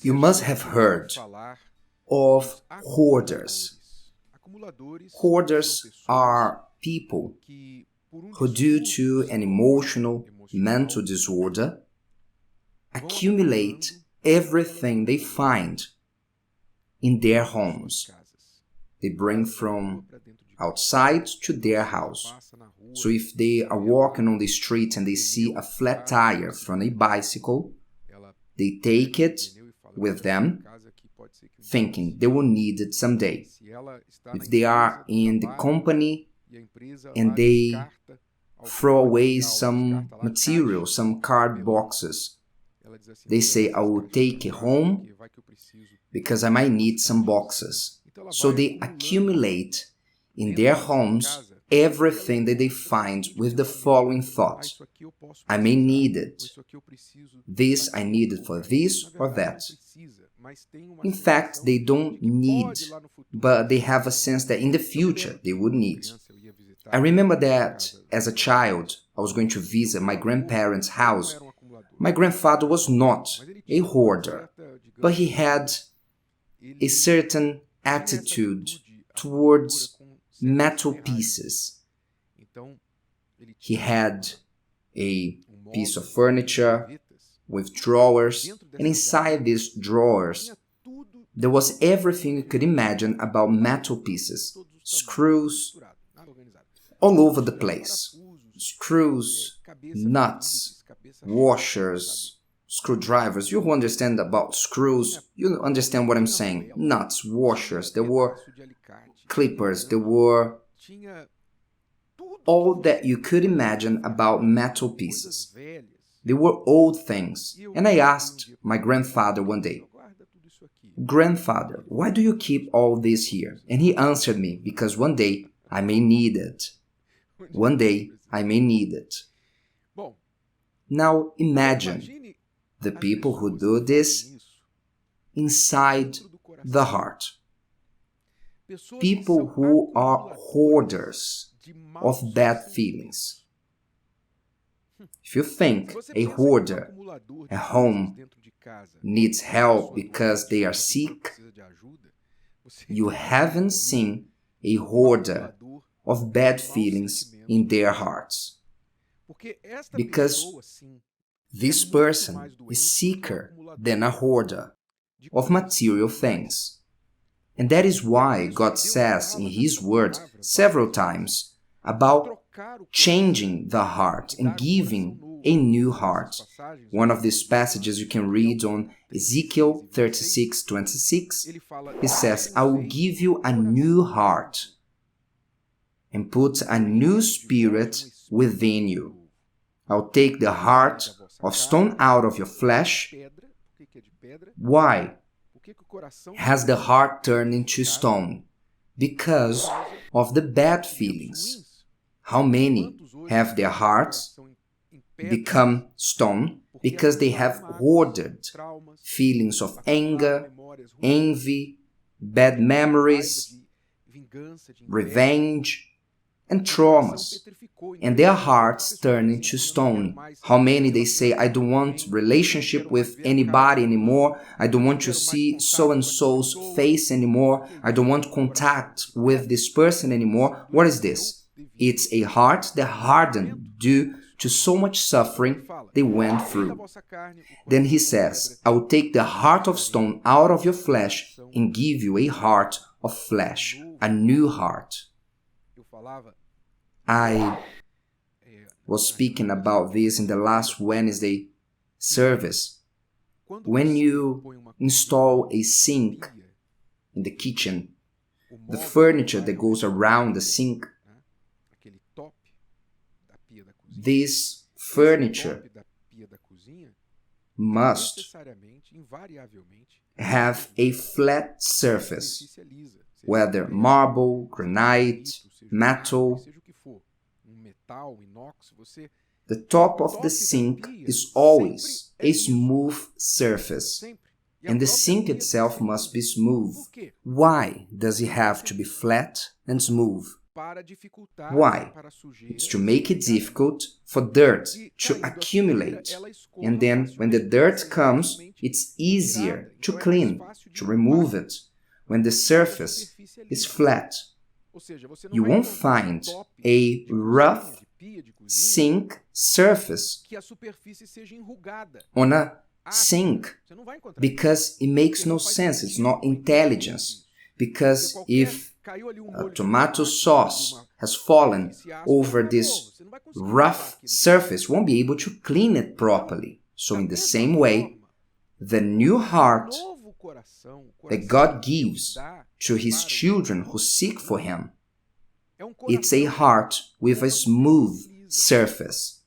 You must have heard of hoarders. Hoarders are people who, due to an emotional, mental disorder, accumulate everything they find in their homes. They bring from outside to their house. So if they are walking on the street and they see a flat tire from a bicycle, they take it with them, thinking they will need it someday. If they are in the company and they throw away some material, some card boxes, they say, I will take it home because I might need some boxes. So they accumulate in their homes everything that they find with the following thought: I may need it. This I need it for this or that. In fact, they don't need, but they have a sense that in the future they would need. I remember that as a child, I was going to visit my grandparents' house. My grandfather was not a hoarder, but he had a certain attitude towards metal pieces. He had a piece of furniture with drawers, and inside these drawers there was everything you could imagine about metal pieces, screws all over the place, screws, nuts, washers, screwdrivers. You who understand about screws, you understand what I'm saying. Nuts, washers, there were clippers, there were all that you could imagine about metal pieces. They were old things. And I asked my grandfather one day, Grandfather, why do you keep all this here? And he answered me, because one day I may need it. One day I may need it. Now imagine the people who do this inside the heart. People who are hoarders of bad feelings. If you think a hoarder at home needs help because they are sick, you haven't seen a hoarder of bad feelings in their hearts. Because this person is sicker than a hoarder of material things. And that is why God says in His Word several times about changing the heart and giving a new heart. One of these passages you can read on Ezekiel 36:26. He says, I will give you a new heart and put a new spirit within you. I'll take the heart of stone out of your flesh. Why has the heart turned into stone? Because of the bad feelings. How many have their hearts become stone because they have hoarded feelings of anger, envy, bad memories, revenge, and traumas, and their hearts turn into stone? How many they say, I don't want relationship with anybody anymore, I don't want to see so-and-so's face anymore, I don't want contact with this person anymore. What is this? It's a heart that hardened due to so much suffering they went through. Then he says, I will take the heart of stone out of your flesh and give you a heart of flesh, a new heart. I was speaking about this in the last Wednesday service. When you install a sink in the kitchen, the furniture that goes around the sink, this furniture must have a flat surface, whether marble, granite, metal. The top of the sink is always a smooth surface, and the sink itself must be smooth. Why does it have to be flat and smooth? Why? It's to make it difficult for dirt to accumulate. And then when the dirt comes, it's easier to clean, to remove it. When the surface is flat, you won't find a rough sink surface on a sink because it makes no sense. It's not intelligence. Because if tomato sauce has fallen over this rough surface, won't be able to clean it properly. So in the same way, the new heart that God gives to His children who seek for Him, it's a heart with a smooth surface.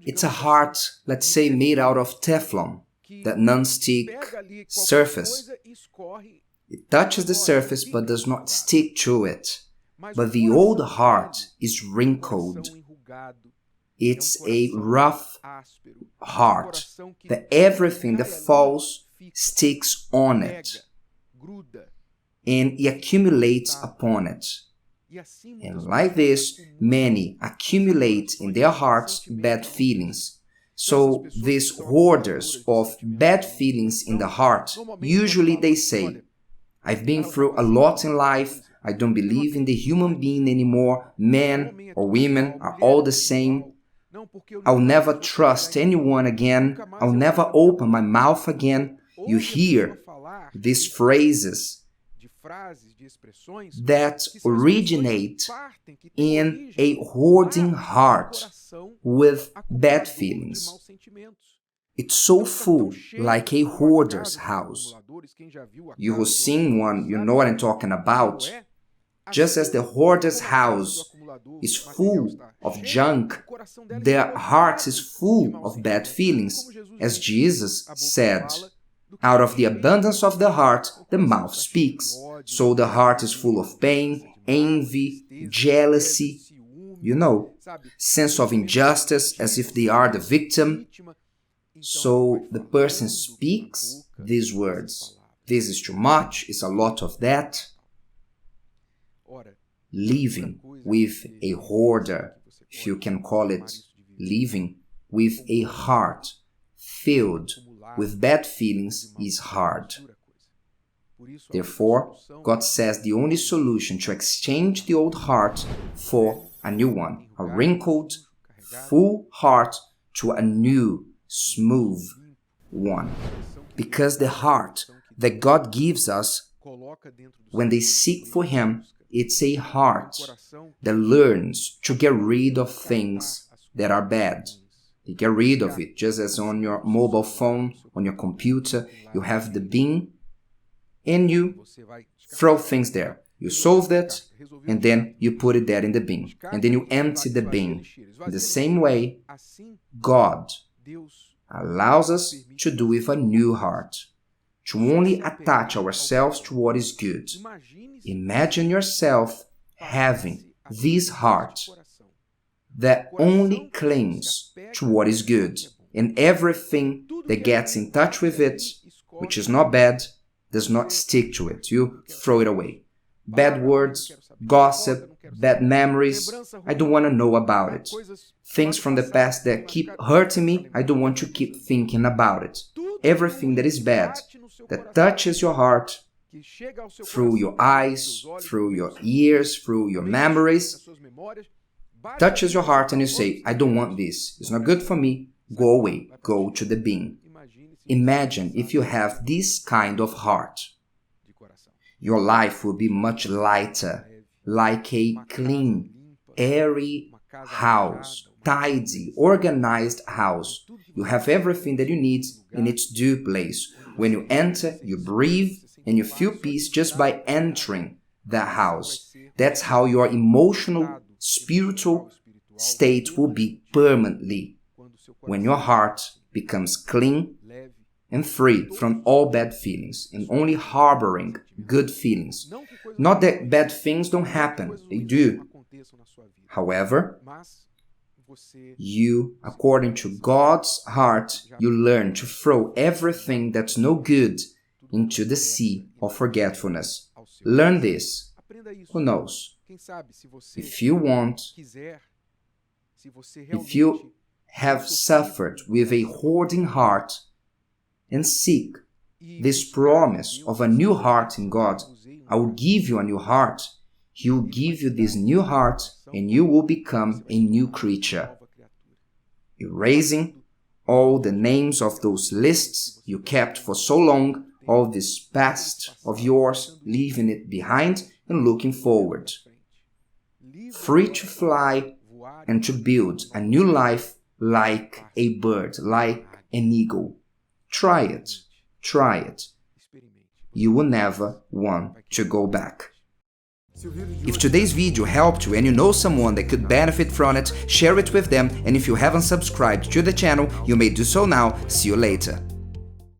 It's a heart, let's say, made out of Teflon, that non-stick surface. It touches the surface but does not stick to it. But the old heart is wrinkled. It's a rough heart that everything that falls sticks on it and it accumulates upon it. And like this, many accumulate in their hearts bad feelings. So these hoarders of bad feelings in the heart, usually they say, I've been through a lot in life, I don't believe in the human being anymore, men or women are all the same, I'll never trust anyone again, I'll never open my mouth again. You hear these phrases that originate in a hoarding heart with bad feelings. It's so full, like a hoarder's house. You who've seen one, you know what I'm talking about. Just as the hoarder's house is full of junk, their heart is full of bad feelings. As Jesus said, out of the abundance of the heart, the mouth speaks. So the heart is full of pain, envy, jealousy, sense of injustice as if they are the victim. So the person speaks these words. This is too much, it's a lot of that. Living with a hoarder, if you can call it living with a heart filled with bad feelings, is hard. Therefore, God says the only solution to exchange the old heart for a new one, a wrinkled, full heart to a new, smooth one. Because the heart that God gives us when they seek for Him, it's a heart that learns to get rid of things that are bad. You get rid of it, just as on your mobile phone, on your computer, you have the bin and you throw things there. You solve it and then you put it there in the bin. And then you empty the bin. In the same way, God allows us to do with a new heart, to only attach ourselves to what is good. Imagine yourself having this heart that only clings to what is good, and everything that gets in touch with it, which is not bad, does not stick to it. You throw it away. Bad words, gossip, bad memories, I don't want to know about it. Things from the past that keep hurting me, I don't want to keep thinking about it. Everything that is bad, that touches your heart, through your eyes, through your ears, through your memories, touches your heart and you say, I don't want this. It's not good for me. Go away. Go to the bin. Imagine if you have this kind of heart. Your life will be much lighter, like a clean, airy house, tidy, organized house. You have everything that you need in its due place. When you enter, you breathe, and you feel peace just by entering that house. That's how your emotional, spiritual state will be permanently, when your heart becomes clean and free from all bad feelings and only harboring good feelings. Not that bad things don't happen, they do. However, you, according to God's heart, you learn to throw everything that's no good into the sea of forgetfulness. Learn this. Who knows? If you want, if you have suffered with a hoarding heart and seek this promise of a new heart in God, I will give you a new heart. He will give you this new heart and you will become a new creature. Erasing all the names of those lists you kept for so long, all this past of yours, leaving it behind and looking forward. Free to fly and to build a new life like a bird, like an eagle. Try it. Try it. You will never want to go back. If today's video helped you and you know someone that could benefit from it, share it with them, and if you haven't subscribed to the channel, you may do so now. See you later.